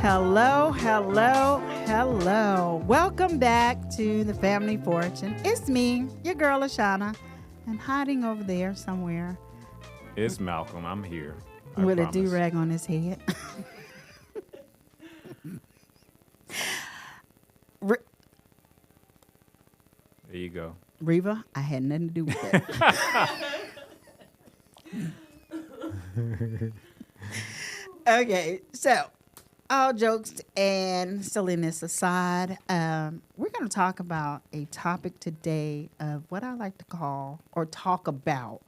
Hello, hello, hello. Welcome back to the Family Fortune. It's me, your girl Ashana, and hiding over there somewhere It's Malcolm. I'm here. with a promise. do-rag on his head. There you go. Reva, I had nothing to do with that. Okay, so all jokes and silliness aside, we're going to talk about a topic today of what I like to call or talk about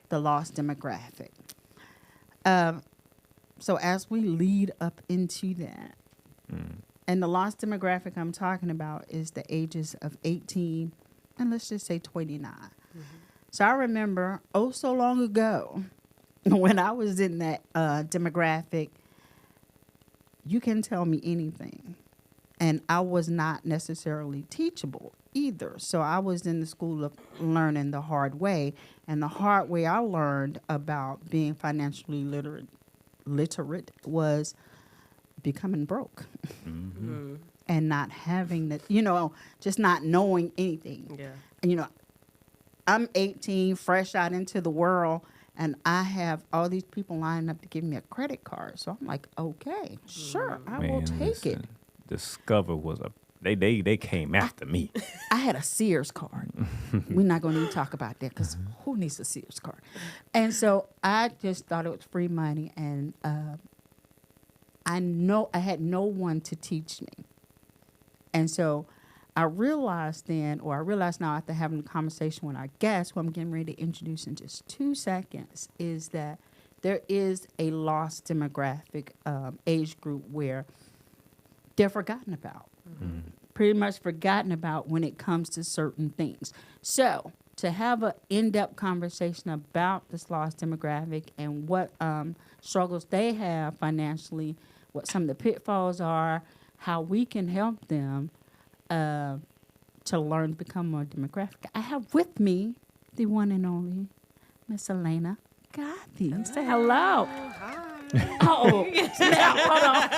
the lost demographic. So as we lead up into that, and the lost demographic I'm talking about is the ages of 18 and let's just say 29. So I remember so long ago when I was in that demographic, you can tell me anything. And I was not necessarily teachable either. So I was in the school of learning the hard way. And the hard way I learned about being financially literate was becoming broke. And not having the, just not knowing anything. Yeah. I'm 18, fresh out into the world, and I have all these people lining up to give me a credit card. So I'm like, okay, sure, I will take it. Discover was they came after me. I had a Sears card. We're not going to even talk about that because who needs a Sears card? And so I just thought it was free money, and I had no one to teach me. And so I realized now after having a conversation with our guest, who I'm getting ready to introduce in just 2 seconds, is that there is a lost demographic age group where they're forgotten about. Pretty much forgotten about when it comes to certain things. So to have an in-depth conversation about this lost demographic and what struggles they have financially, what some of the pitfalls are, how we can help them to learn to become more demographic. I have with me the one and only Miss Alaina Godbee. Say hello. Hi. Oh, now, hold on.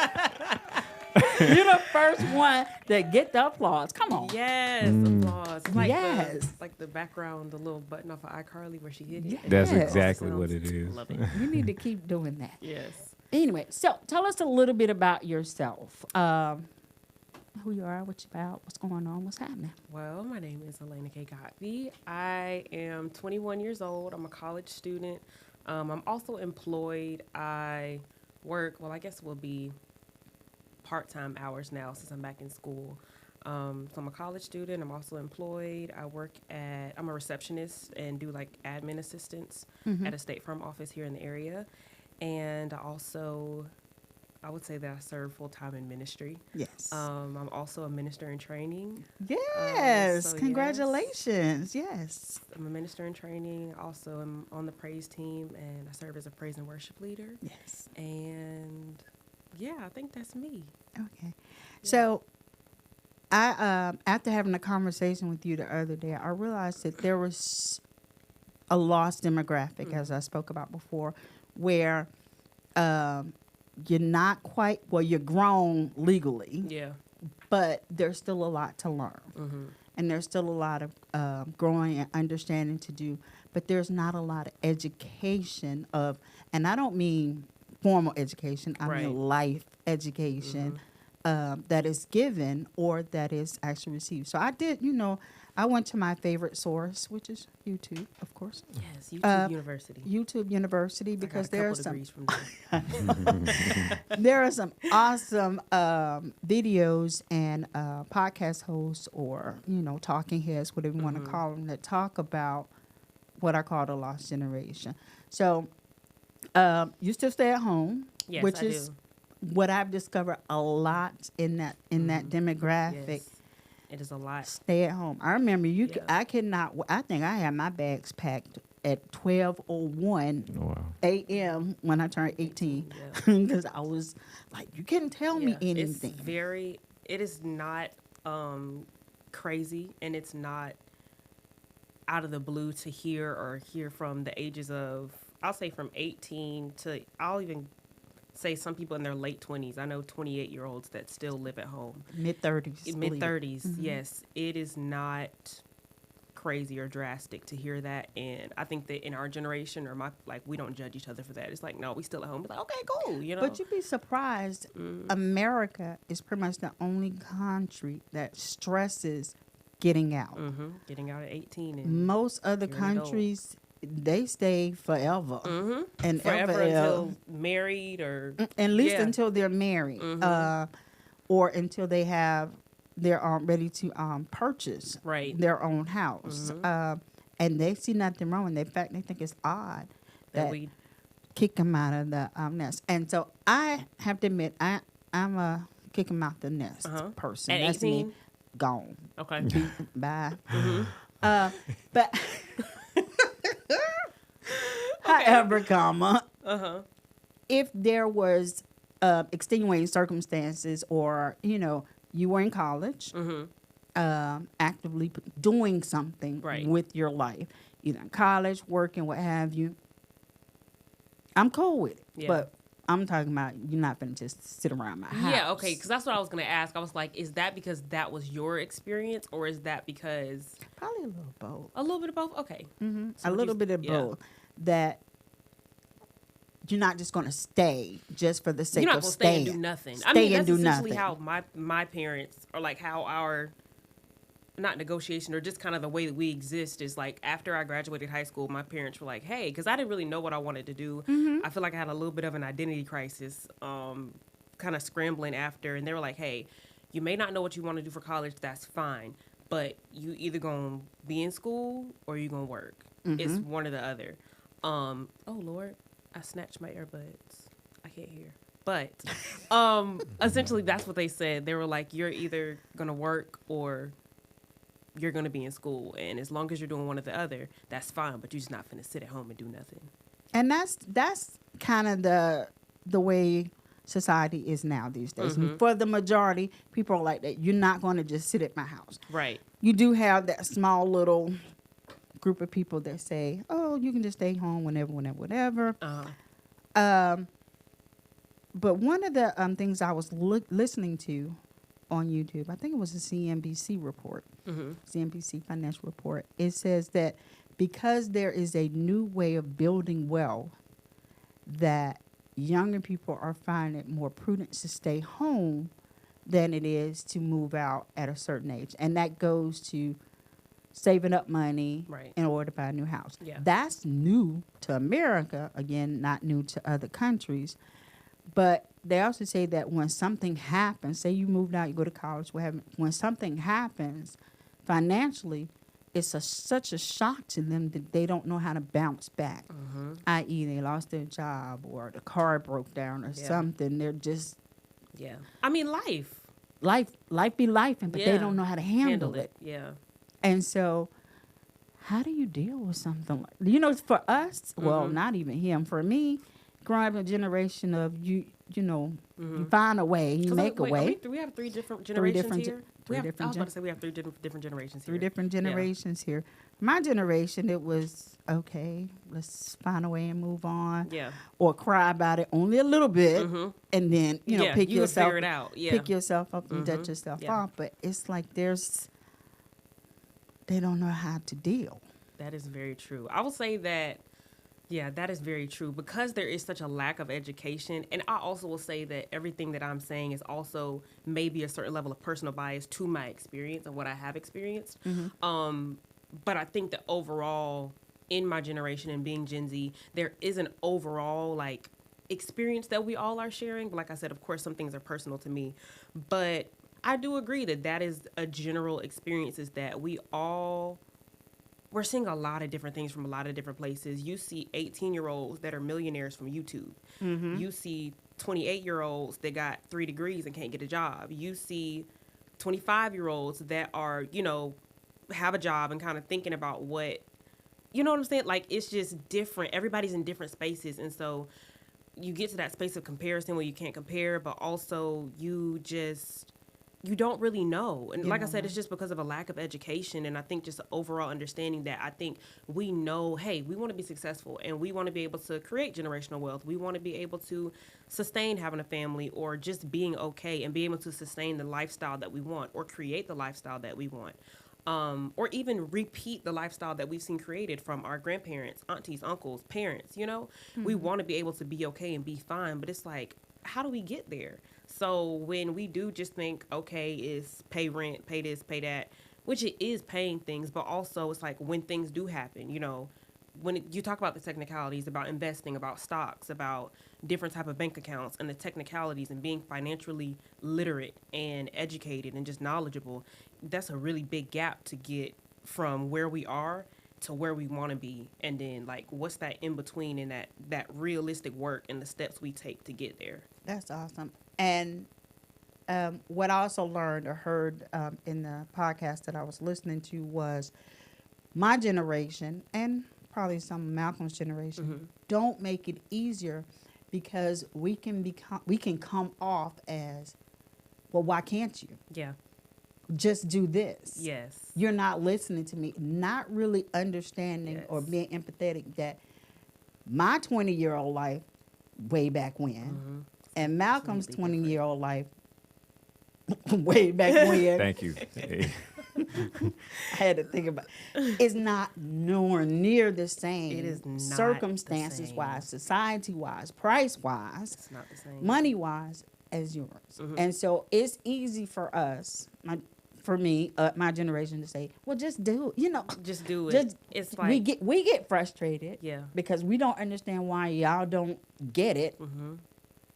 You're the first one that get the applause. Come on. Yes, applause. Like Yes. like the background, the little button off of iCarly where she hit it. That's Yes. exactly what it is. Love it. You need to keep doing that. Yes. Anyway, so tell us a little bit about yourself. Who you are, what you about, what's going on, what's happening. Well, my name is Alaina Godbee. I am 21 years old. I'm a college student. I'm also employed. I work, well, I guess it will be part-time hours now since I'm back in school. So I'm a college student. I'm also employed. I'm a receptionist and do like admin assistance at a State Farm office here in the area. And I would say that I serve full-time in ministry. Yes. I'm also a minister in training. Yes. so Congratulations. Yes. I'm a minister in training. Also, I'm on the praise team, and I serve as a praise and worship leader. Yes. And yeah, I think that's me. Okay. So I after having a conversation with you the other day, I realized that there was a lost demographic, as I spoke about before, where you're not quite, you're grown legally, Yeah. but there's still a lot to learn. And there's still a lot of growing and understanding to do, but there's not a lot of education and I don't mean formal education, I mean life education that is given or that is actually received. So I went to my favorite source, which is YouTube, of course. Yes, YouTube University. YouTube University, because I got a couple degrees from there. there are some awesome videos and podcast hosts or, talking heads, whatever you want to call them, that talk about what I call the lost generation. So you still stay at home, Yes, which I is do. what I've discovered a lot in that demographic. Yes. It is a lot. Stay at home. I remember Yeah. I think I had my bags packed at 12:01 a.m. when I turned 18 because I was like, you couldn't tell me anything. It is not crazy, and it's not out of the blue to hear from the ages of, I'll say from 18 to, I'll even say some people in their late 20s. I know 28-year-olds that still live at home. Mid-30s. Mid-30s, yes. It is not crazy or drastic to hear that. And I think that in our generation, we don't judge each other for that. It's like, no, we still at home. We're like, okay, cool, you know. But you'd be surprised. America is pretty much the only country that stresses getting out. Getting out at 18. And Most other you're an adult. countries, they stay forever. And forever until married or... At least until they're married. Or until they're ready to purchase their own house. And they see nothing wrong. In fact, they think it's odd that we kick them out of the nest. And so I have to admit, I'm a kick them out the nest person. At That's 18? me. Gone. Okay. Bye. But however, if there was extenuating circumstances, or you were in college, actively doing something with your life, either in college, working, what have you, I'm cool with it. Yeah. But I'm talking about you're not going to just sit around my house. Yeah, okay, because that's what I was going to ask. I was like, is that because that was your experience, or is that because... Probably a little both. A little bit of both? Okay. So a little bit of both. That you're not just going to stay just for the sake of staying. You're not going to stay and do nothing. Stay I mean, and that's do essentially nothing. how my parents, or like how our... not negotiation, or just kind of the way that we exist is like, after I graduated high school, my parents were like, hey, because I didn't really know what I wanted to do. I feel like I had a little bit of an identity crisis, kind of scrambling after. And they were like, hey, you may not know what you want to do for college. That's fine. But you either going to be in school or you going to work. It's one or the other. Oh, Lord, I snatched my earbuds. I can't hear. But essentially, that's what they said. They were like, you're either going to work or you're going to be in school. And as long as you're doing one or the other, that's fine. But you're just not going to sit at home and do nothing. And that's kind of the way society is now these days. And for the majority, people are like that. You're not going to just sit at my house. Right. You do have that small little group of people that say, oh, you can just stay home whenever. But one of the things I was listening to on YouTube, I think it was a CNBC report, CNBC financial report. It says that because there is a new way of building wealth, that younger people are finding it more prudent to stay home than it is to move out at a certain age. And that goes to saving up money in order to buy a new house. Yeah. That's new to America, again, not new to other countries. But they also say that when something happens, say you moved out, you go to college, when something happens financially, it's such a shock to them that they don't know how to bounce back. I.e., they lost their job, or the car broke down, or something. They're just... Yeah. I mean, life be life, but they don't know how to handle it. Yeah. And so, how do you deal with something like, for us, well, not even him, for me, growing up in a generation of you find a way, you make a way. Do we have three different generations here? I was about to say we have three different generations here. Three different generations here. My generation, it was, okay, let's find a way and move on. Yeah. Or cry about it only a little bit, and then, pick yourself, figure it out. Yeah. Pick yourself up and dust yourself off. But it's like they don't know how to deal. That is very true. I will say that, that is very true, because there is such a lack of education. And I also will say that everything that I'm saying is also maybe a certain level of personal bias to my experience and what I have experienced. But I think that overall, in my generation and being Gen Z, there is an overall experience that we all are sharing. Like I said, of course, some things are personal to me, but I do agree that is a general experience, is that we're seeing a lot of different things from a lot of different places. You see 18-year-olds that are millionaires from YouTube. You see 28-year-olds that got 3 degrees and can't get a job. You see 25-year-olds that are, have a job and kind of thinking about what, you know what I'm saying? Like, it's just different. Everybody's in different spaces. And so you get to that space of comparison where you can't compare, but also you just you don't really know. And You like I don't said, know. it's just because of a lack of education. And I think just overall understanding that I think we know, hey, we want to be successful and we want to be able to create generational wealth. We want to be able to sustain having a family or just being okay and be able to sustain the lifestyle that we want or create the lifestyle that we want. Or even repeat the lifestyle that we've seen created from our grandparents, aunties, uncles, parents, you know? We want to be able to be okay and be fine, but it's like, how do we get there? So when we do just think, okay, is pay rent, pay this, pay that, which it is paying things, but also it's like when things do happen, you know, you talk about the technicalities, about investing, about stocks, about different type of bank accounts and the technicalities and being financially literate and educated and just knowledgeable, that's a really big gap to get from where we are to where we want to be. And then like, what's that in between and that realistic work and the steps we take to get there. That's awesome. And what I also learned or heard in the podcast that I was listening to was my generation and probably some of Malcolm's generation don't make it easier because we can come off as, well, why can't you? Yeah. Just do this. Yes. You're not listening to me. Not really understanding Yes. or being empathetic that my 20-year-old life way back when and Malcolm's Completely 20-year-old life way back when. Thank you. Hey. I had to think about it's not nowhere near the same. It is not the circumstances same. wise, society wise, price wise, It's not the same. money wise as yours. And so it's easy for us, for me, my generation to say, well, just do it. You know, Just do it. just It's like, we get frustrated yeah. because we don't understand why y'all don't get it.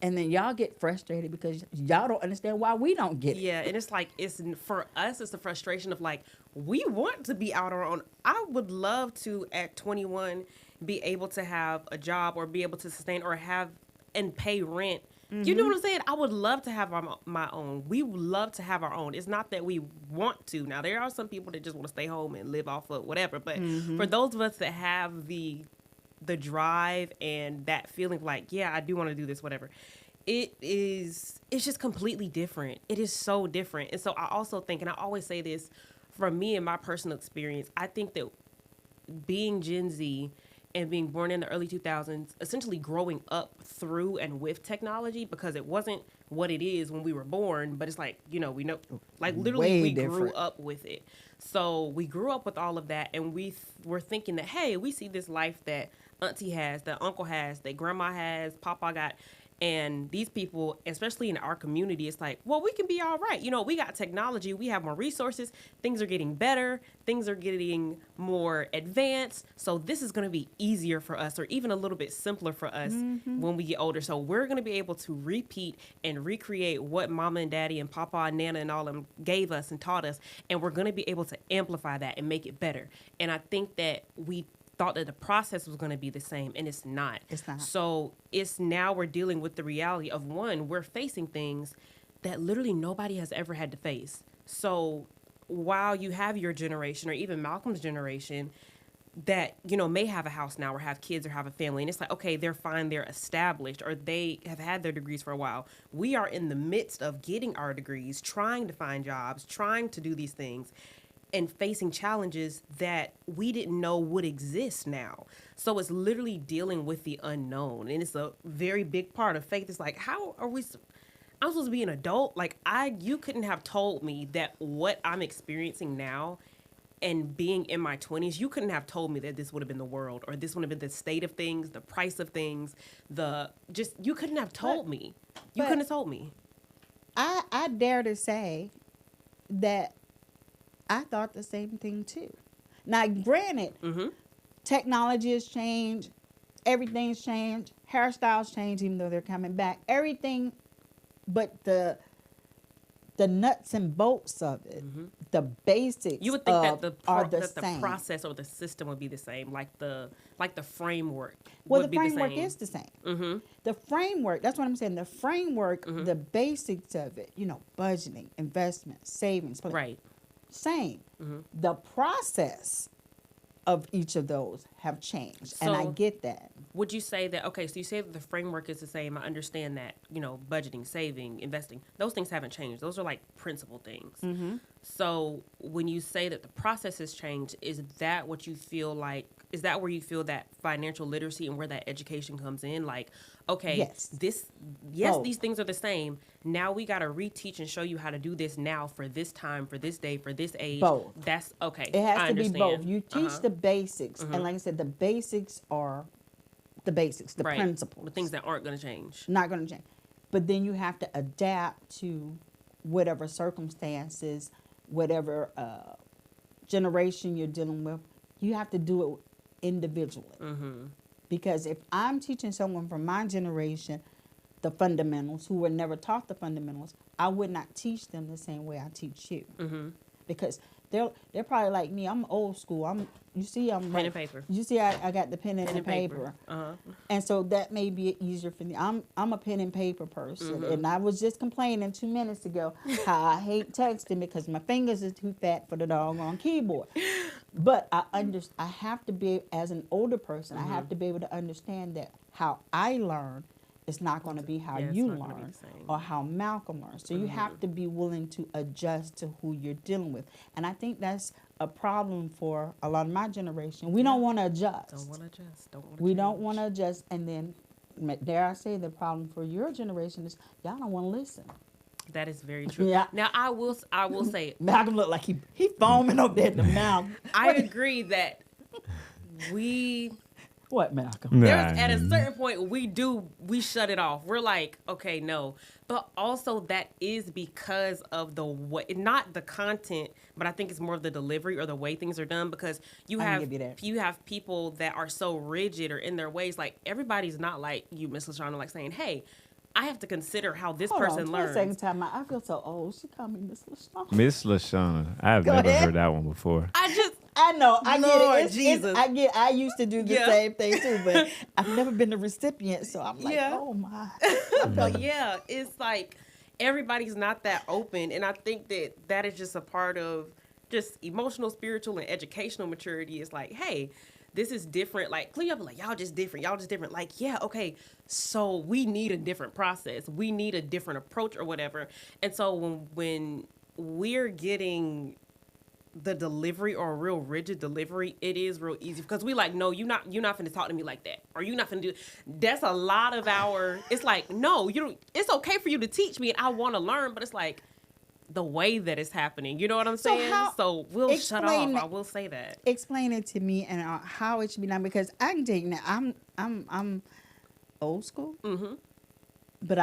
And then y'all get frustrated because y'all don't understand why we don't get it. Yeah, and it's like for us, it's the frustration of like we want to be out on our own. I would love to at 21 be able to have a job or be able to sustain or have and pay rent. You know what I'm saying? I would love to have my own. We would love to have our own. It's not that we want to. Now there are some people that just want to stay home and live off of whatever. But for those of us that have the drive and that feeling like, yeah, I do want to do this, whatever. It's just completely different. It is so different. And so I also think, and I always say this from me and my personal experience, I think that being Gen Z and being born in the early 2000s, essentially growing up through and with technology, because it wasn't what it is when we were born, but it's like, you know, we know, like literally Way we different. grew up with it. So we grew up with all of that, and we're thinking that, hey, we see this life that auntie has, that uncle has, that grandma has, papa got. And these people, especially in our community, it's like, well, we can be all right. You know, we got technology. We have more resources. Things are getting better. Things are getting more advanced. So this is going to be easier for us, or even a little bit simpler for us when we get older. So we're going to be able to repeat and recreate what mama and daddy and papa and nana and all of them gave us and taught us. And we're going to be able to amplify that and make it better. And I think that we thought that the process was going to be the same, and it's not. It's not. So it's now we're dealing with the reality of, one, we're facing things that literally nobody has ever had to face. So while you have your generation or even Malcolm's generation that, you know, may have a house now or have kids or have a family, and it's like, okay, they're fine, they're established, or they have had their degrees for a while. We are in the midst of getting our degrees, trying to find jobs, trying to do these things, and facing challenges that we didn't know would exist now. So it's literally dealing with the unknown. And it's a very big part of faith. It's like, how are we, I'm supposed to be an adult? Like you couldn't have told me that what I'm experiencing now and being in my 20s, you couldn't have told me that this would have been the world, or this would have been the state of things, the price of things, you couldn't have told me. You couldn't have told me. I dare to say that I thought the same thing too. Now, granted, technology has changed, everything's changed, hairstyles change, even though they're coming back. Everything, but the nuts and bolts of it, the basics. You would think that the same. process or the system would be the same, like the framework. Well, would the be framework the same. is the same. The framework, that's what I'm saying. The framework, the basics of it, you know, budgeting, investment, savings, Right. same. The process of each of those have changed, and I So- get that. Would you say that, okay, so you say that the framework is the same. I understand that, budgeting, saving, investing, those things haven't changed. Those are like principal things. So when you say that the process has changed, is that what you feel like, is that where you feel that financial literacy and where that education comes in? Like, okay, Yes. Both. these things are the same. Now we got to reteach and show you how to do this now for this time, for this day, for this age. Both. That's okay. It has I to be understand. both. You teach the basics, and like I said, the basics are the basics, the Right. principles. The things that aren't going to change. Not going to change. But then you have to adapt to whatever circumstances, whatever generation you're dealing with. You have to do it individually. Because if I'm teaching someone from my generation the fundamentals who were never taught the fundamentals, I would not teach them the same way I teach you. Because they're probably like me. I'm old school. I'm Pen and paper. You see, I got the pen and the paper. And so that may be easier for me. I'm a pen and paper person. And I was just complaining 2 minutes ago how I hate texting because my fingers are too fat for the doggone keyboard. But I have to be, as an older person, I have to be able to understand that how I learn is not going to be how Yeah, it's you not gonna be learn the same. or how Malcolm learns. So you have to be willing to adjust to who you're dealing with. And I think that's a problem for a lot of my generation. We don't want to adjust. Don't want to adjust. We don't want to adjust. And then, dare I say, the problem for your generation is y'all don't want to listen. That is very true. Yeah. Now I will say Malcolm looked like he foaming up there at the mouth. I agree that What, Malcolm? there's at a certain point we shut it off. We're like, okay, no. But also that is because of the way, not the content, but I think it's more of the delivery or the way things are done, because I can give you that. you have people that are so rigid or in their ways. Like, everybody's not like you, Miss LaShawna, like saying, hey, I have to consider how this person learns. Second time, I feel so old. She called me Miss LaShawna. Miss LaShawna. I've Go never ahead. heard that one before. I know, I Lord get it. Jesus. I used to do the Yeah. same thing too, but I've never been the recipient, so I'm like, Yeah. oh my. But yeah, it's like everybody's not that open, and I think that is just a part of just emotional, spiritual, and educational maturity. It's like, hey, this is different. Like, clean up, like, y'all just different. Like, yeah, okay, so we need a different process. We need a different approach or whatever. And so when we're getting the delivery or a real rigid delivery, it is real easy because we like, no, you're not finna talk to me like that, or you're not finna do. That's a lot of our. It's like, no, you don't. It's okay for you to teach me, and I want to learn, but it's like the way that it's happening. You know what I'm saying? So we'll shut off. I will say that. Explain it to me and how it should be done, because I can take now. I'm old school, but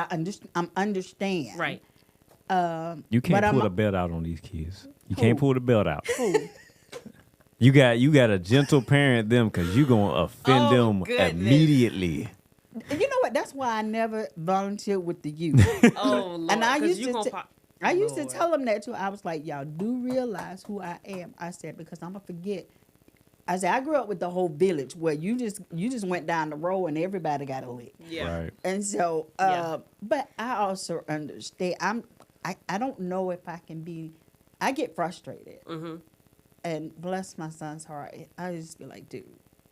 I'm understand. Right. You can't but pull the belt out on these kids. You can't pull the belt out. You got a gentle parent them because you gonna offend Oh, them goodness. immediately. You know what? That's why I never volunteered with the youth. Oh Lord. And I 'cause used you to gonna t- pop- I used to Lord. tell them that too. I was like, y'all do realize who I am. I said, because I'm gonna forget. I said, I grew up with the whole village where you just went down the road and everybody got a lick. Yeah. Right. And so, Yeah. but I also understand. I don't know if I can be. I get frustrated. And bless my son's heart. I just be like, dude,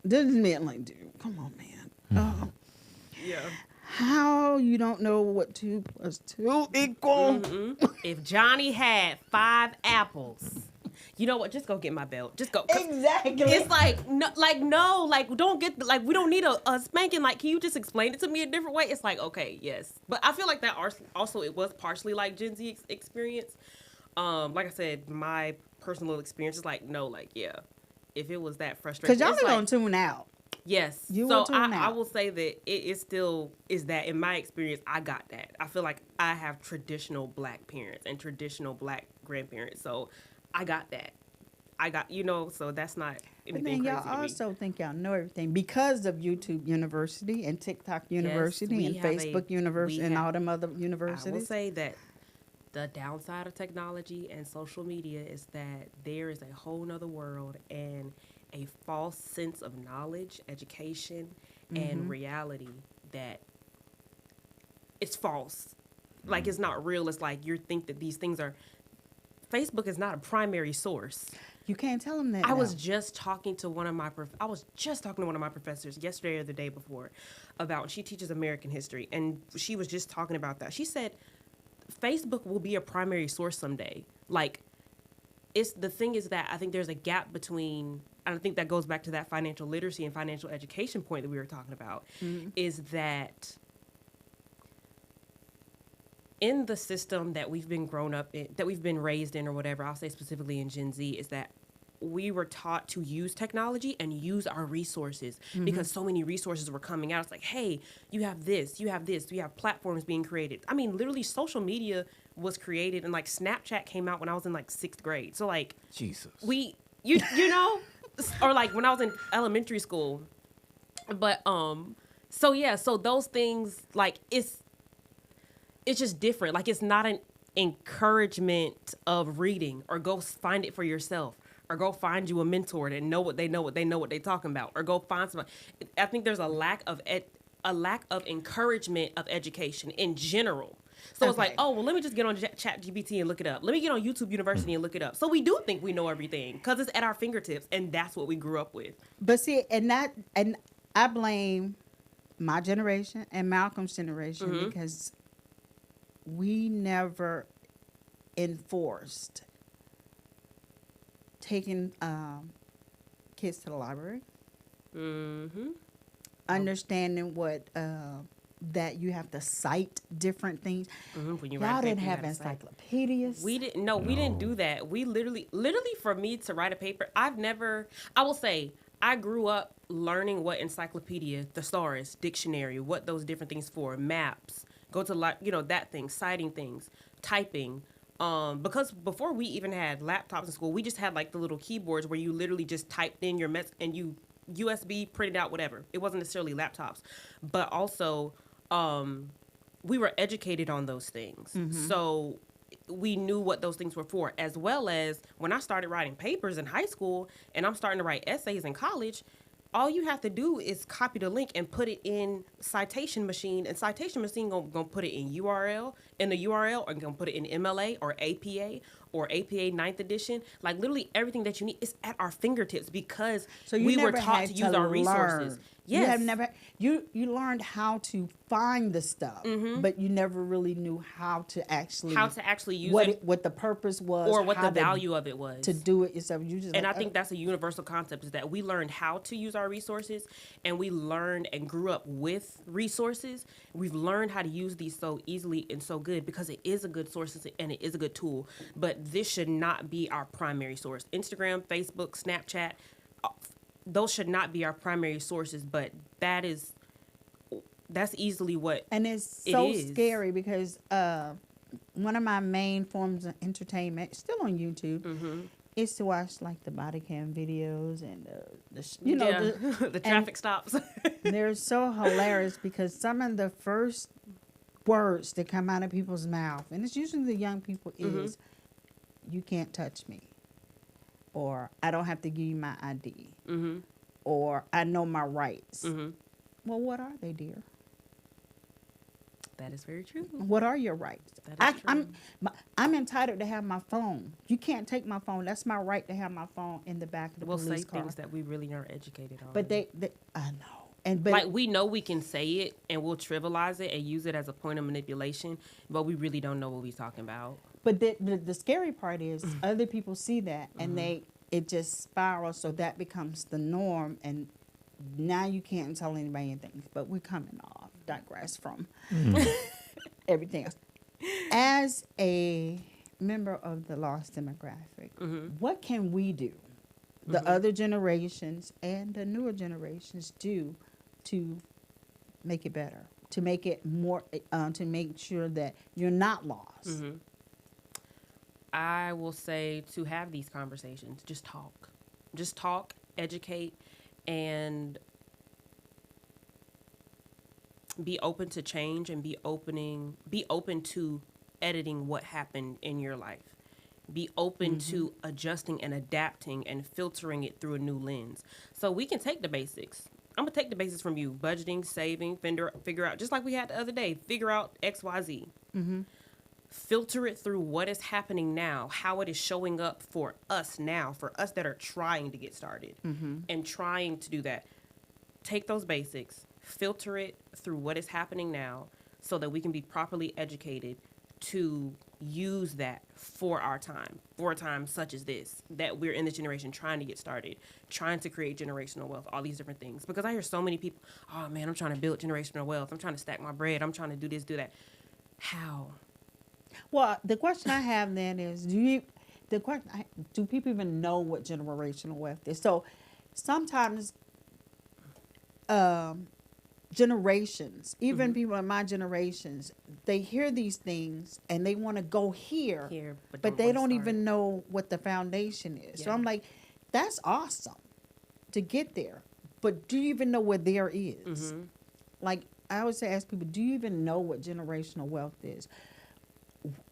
this is me. I'm like, dude, come on, man. Yeah. How you don't know what 2 + 2 equal? If Johnny had 5 apples, you know what? Just go get my belt. Just go. 'Cause Exactly. It's like no, don't get we don't need a spanking. Like, can you just explain it to me a different way? It's like, okay, yes, but I feel like that also it was partially like Gen Z experience. Like I said, my personal experience is like, no, like, yeah, if it was that frustrating, Because y'all it's are like, going to tune out. yes. You So will tune I out. will say that it still is that in my experience, I got that. I feel like I have traditional Black parents and traditional Black grandparents, so I got that. So that's not But anything then crazy y'all to me. also think y'all know everything because of YouTube University and TikTok University we and have Facebook University we and have- all them other I will universities. say that the downside of technology and social media is that there is a whole nother world and a false sense of knowledge, education, and reality that it's false. Like, it's not real. It's like you think that these things are Facebook is not a primary source. You can't tell them that. I was now. just talking to one of my professors yesterday or the day before about, she teaches American history, and she was just talking about that. She said Facebook will be a primary source someday. Like, the thing is that I think there's a gap between, and I think that goes back to that financial literacy and financial education point that we were talking about, is that in the system that we've been grown up in, that we've been raised in or whatever, I'll say specifically in Gen Z, is that we were taught to use technology and use our resources because so many resources were coming out. It's like, hey, you have this, you have this, you have platforms being created. I mean, literally social media was created, and like Snapchat came out when I was in like 6th grade. So like, Jesus. You know, or like when I was in elementary school. But so yeah, so those things, like, it's just different. Like, it's not an encouragement of reading or go find it for yourself or go find you a mentor that know what they know what they talking about, or go find somebody. I think there's a lack of encouragement of education in general. So it's like, oh, well, let me just get on ChatGPT and look it up. Let me get on YouTube University and look it up. So we do think we know everything because it's at our fingertips, and that's what we grew up with. But see, and I blame my generation and Malcolm's generation because we never enforced taking kids to the library, understanding what that you have to cite different things. When you Y'all didn't have encyclopedias. We didn't. No, we didn't do that. We literally for me to write a paper, I will say, I grew up learning what encyclopedia, thesaurus, dictionary, what those different things for, maps, go to that thing, citing things, typing. Because before we even had laptops in school, we just had like the little keyboards where you literally just typed in your and you USB printed out whatever. It wasn't necessarily laptops, but also we were educated on those things. So we knew what those things were for, as well as when I started writing papers in high school and I'm starting to write essays in college. All you have to do is copy the link and put it in Citation Machine, and Citation Machine gonna put it in the URL, or gonna put it in MLA or APA 9th edition. Like, literally everything that you need is at our fingertips because we were taught to use our resources. Yes. You have never you learned how to find the stuff, but you never really knew how to actually use what the purpose was, or what the value of it was to do it yourself. I think that's a universal concept, is that we learned how to use our resources, and we learned and grew up with resources. We've learned how to use these so easily and so good because it is a good source and it is a good tool. But this should not be our primary source. Instagram, Facebook, Snapchat, those should not be our primary sources, but that's easily what and it's so scary because one of my main forms of entertainment, still on YouTube, is to watch like the body cam videos and the traffic stops. They're so hilarious because some of the first words that come out of people's mouth, and it's usually the young people, is "You can't touch me," or "I don't have to give you my ID," or "I know my rights." Well, what are they, dear? That is very true. What are your rights? I'm entitled to have my phone. You can't take my phone. That's my right to have my phone in the back of the police car. We'll say things that we really aren't educated on. But I know. But like, we know we can say it and we'll trivialize it and use it as a point of manipulation, but we really don't know what we're talking about. But the scary part is other people see that and it just spirals, so that becomes the norm, and now you can't tell anybody anything. But we're digress from everything else. As a member of the lost demographic, what can we do? The other generations and the newer generations do to make it better, to make it more, to make sure that you're not lost. I will say to have these conversations, just talk, educate, and be open to change, and be open to editing what happened in your life. Be open to adjusting and adapting and filtering it through a new lens. So we can take the basics. I'm going to take the basics from you: budgeting, saving, figure out, just like we had the other day, figure out X, Y, Z. filter it through what is happening now, how it is showing up for us now, for us that are trying to get started and trying to do that. Take those basics, filter it through what is happening now so that we can be properly educated to use that for our time, for a time such as this, that we're in this generation trying to get started, trying to create generational wealth, all these different things. Because I hear so many people, oh man, I'm trying to build generational wealth. I'm trying to stack my bread. I'm trying to do this, do that. How? Well, the question I have then is, do people even know what generational wealth is? So sometimes generations, even people in my generations, they hear these things and they want to go here, but they don't even know what the foundation is. Yeah. So I'm like, that's awesome to get there, but do you even know what there is? Like I always say, ask people, do you even know what generational wealth is?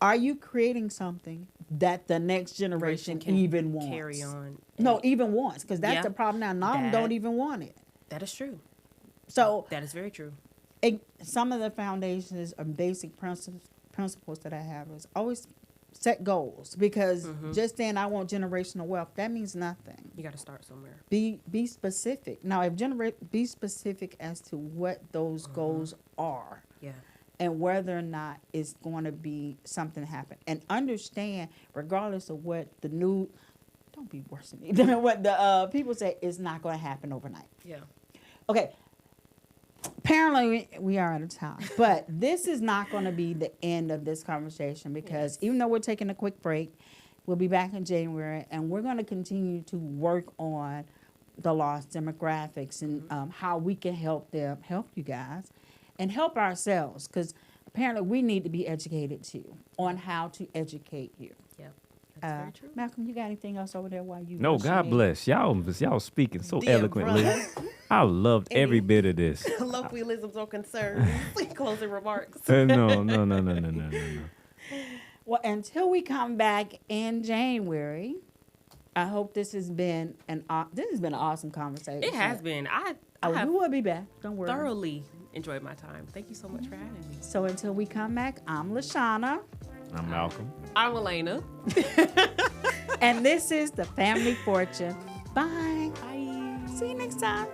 Are you creating something that the next generation even wants? Carry on. No, even wants, because that's the problem now. None of them don't even want it. That is true. So that is very true. Some of the foundations or basic principles that I have is always set goals, because just saying I want generational wealth, that means nothing. You got to start somewhere. Be specific. Now, be specific as to what those goals are. Yeah. And whether or not it's going to be something happen. And understand, regardless of what don't be worse than me, what the people say, it's not going to happen overnight. Yeah. Okay. Apparently, we are out of time. But this is not going to be the end of this conversation, because even though we're taking a quick break, we'll be back in January, and we're going to continue to work on the lost demographics and how we can help you guys, and help ourselves, because apparently we need to be educated too on how to educate you. Yeah, that's very true. Malcolm, you got anything else over there while you? No, God bless y'all speaking so eloquently. I loved every bit of this. Colloquialisms or concerns, closing remarks. No. Well, until we come back in January, I hope this has been an awesome conversation. It has been. We will be back. Don't worry. Thoroughly enjoyed my time. Thank you so much for having me. So until we come back, I'm LaShawna. I'm Malcolm. I'm Alaina. And this is The Family Fortune. Bye. Bye. See you next time.